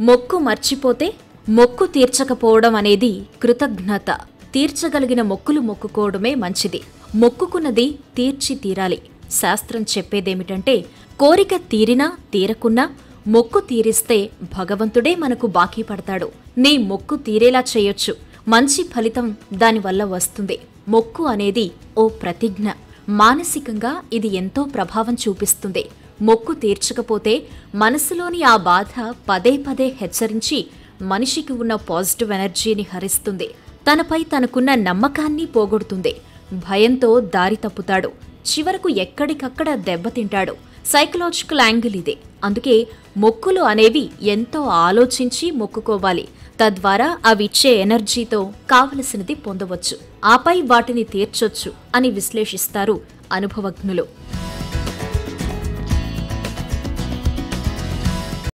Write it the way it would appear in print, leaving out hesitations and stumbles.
మొక్కు మర్చిపోతే మొక్కు తీర్చకపోవడం అనేది కృతజ్ఞత. తీర్చగలిగిన మొక్కులు మొక్కుకోవడమే మంచిది. మొక్కుకున్నది తీర్చి తీరాలి. శాస్త్రం చెప్పేదేమిటంటే, కోరిక తీరినా తీరకున్నా మొక్కు తీరిస్తే భగవంతుడే మనకు బాకీ పడతాడు. నీ మొక్కు తీరేలా చేయొచ్చు. మంచి ఫలితం దానివల్ల వస్తుంది. మొక్కు అనేది ఓ ప్రతిజ్ఞ. మానసికంగా ఇది ఎంతో ప్రభావం చూపిస్తుంది. మొక్కు తీర్చకపోతే మనసులోని ఆ బాధ పదే పదే హెచ్చరించి మనిషికి ఉన్న పాజిటివ్ ఎనర్జీని హరిస్తుంది. తనపై తనకున్న నమ్మకాన్ని పోగొడుతుంది. భయంతో దారి తప్పుతాడు. చివరకు ఎక్కడికక్కడ దెబ్బతింటాడు. సైకలాజికల్ యాంగిల్ ఇదే. అందుకే మొక్కులు అనేవి ఎంతో ఆలోచించి మొక్కుకోవాలి. తద్వారా అవిచ్చే ఎనర్జీతో కావలసినది పొందవచ్చు. ఆపై వాటిని తీర్చొచ్చు అని విశ్లేషిస్తారు అనుభవజ్ఞులు.